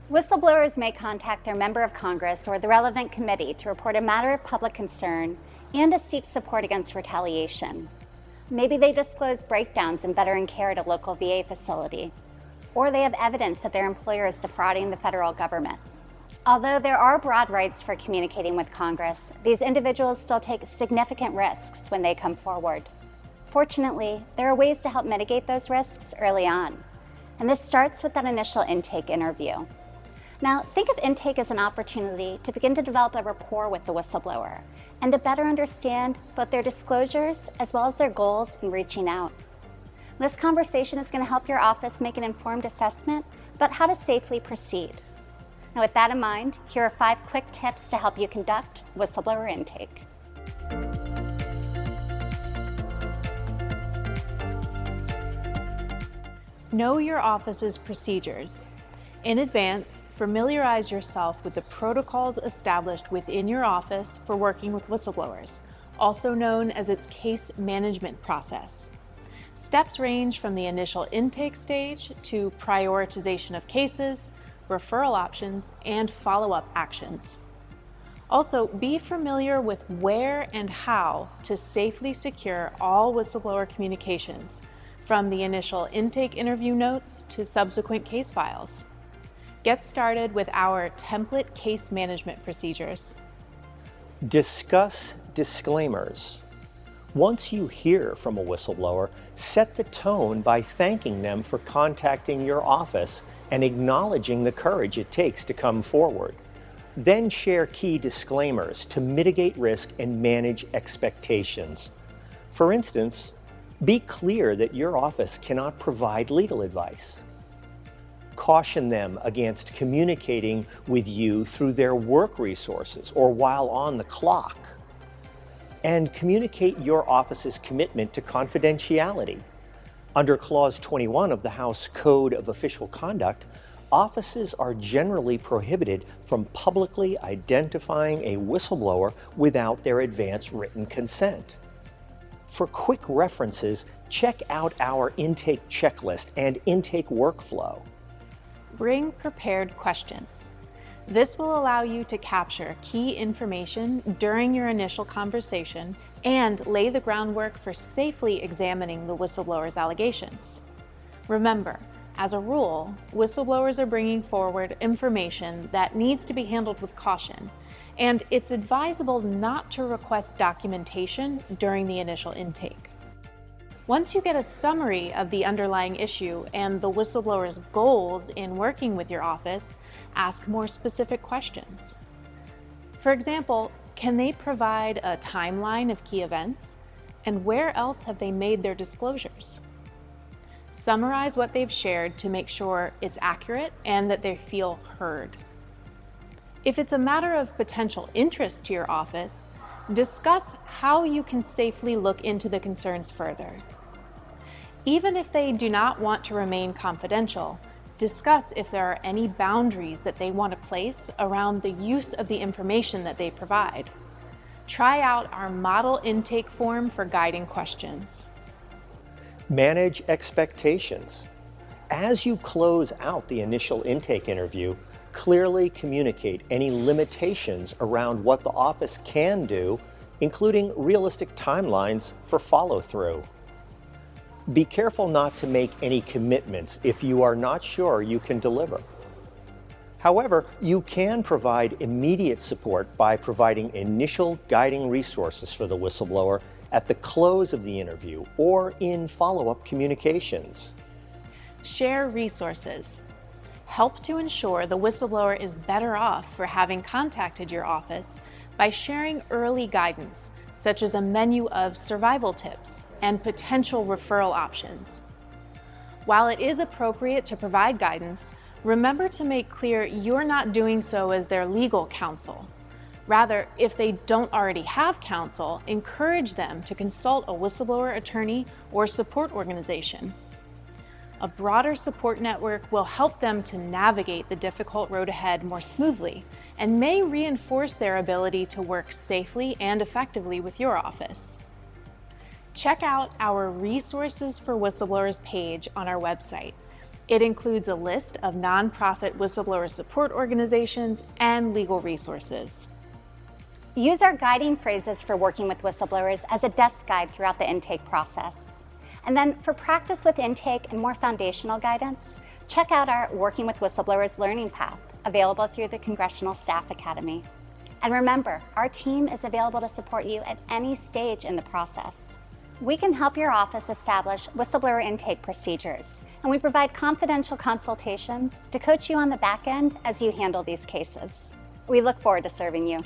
Whistleblowers may contact their member of Congress or the relevant committee to report a matter of public concern and to seek support against retaliation. Maybe they disclose breakdowns in veteran care at a local VA facility, or they have evidence that their employer is defrauding the federal government. Although there are broad rights for communicating with Congress, these individuals still take significant risks when they come forward. Fortunately, there are ways to help mitigate those risks early on, and this starts with that initial intake interview. Now, think of intake as an opportunity to begin to develop a rapport with the whistleblower and to better understand both their disclosures as well as their goals in reaching out. This conversation is going to help your office make an informed assessment about how to safely proceed. Now, with that in mind, here are 5 quick tips to help you conduct whistleblower intake. Know your office's procedures. In advance, familiarize yourself with the protocols established within your office for working with whistleblowers, also known as its case management process. Steps range from the initial intake stage to prioritization of cases, referral options, and follow-up actions. Also, be familiar with where and how to safely secure all whistleblower communications, from the initial intake interview notes to subsequent case files. Get started with our template case management procedures. Discuss disclaimers. Once you hear from a whistleblower, set the tone by thanking them for contacting your office and acknowledging the courage it takes to come forward. Then share key disclaimers to mitigate risk and manage expectations. For instance, be clear that your office cannot provide legal advice. Caution them against communicating with you through their work resources or while on the clock. And communicate your office's commitment to confidentiality. Under Clause 21 of the House Code of Official Conduct, offices are generally prohibited from publicly identifying a whistleblower without their advance written consent. For quick references, check out our intake checklist and intake workflow. Bring prepared questions. This will allow you to capture key information during your initial conversation and lay the groundwork for safely examining the whistleblower's allegations. Remember, as a rule, whistleblowers are bringing forward information that needs to be handled with caution, and it's advisable not to request documentation during the initial intake. Once you get a summary of the underlying issue and the whistleblower's goals in working with your office, ask more specific questions. For example, can they provide a timeline of key events? And where else have they made their disclosures? Summarize what they've shared to make sure it's accurate and that they feel heard. If it's a matter of potential interest to your office, discuss how you can safely look into the concerns further. Even if they do not want to remain confidential, discuss if there are any boundaries that they want to place around the use of the information that they provide. Try out our model intake form for guiding questions. Manage expectations. As you close out the initial intake interview, clearly communicate any limitations around what the office can do, including realistic timelines for follow-through. Be careful not to make any commitments if you are not sure you can deliver. However, you can provide immediate support by providing initial guiding resources for the whistleblower at the close of the interview or in follow-up communications. Share resources. Help to ensure the whistleblower is better off for having contacted your office by sharing early guidance, such as a menu of survival tips and potential referral options. While it is appropriate to provide guidance, remember to make clear you're not doing so as their legal counsel. Rather, if they don't already have counsel, encourage them to consult a whistleblower attorney or support organization. A broader support network will help them to navigate the difficult road ahead more smoothly and may reinforce their ability to work safely and effectively with your office. Check out our Resources for Whistleblowers page on our website. It includes a list of nonprofit whistleblower support organizations and legal resources. Use our guiding phrases for working with whistleblowers as a desk guide throughout the intake process. And then for practice with intake and more foundational guidance, check out our Working with Whistleblowers Learning Path, available through the Congressional Staff Academy. And remember, our team is available to support you at any stage in the process. We can help your office establish whistleblower intake procedures, and we provide confidential consultations to coach you on the back end as you handle these cases. We look forward to serving you.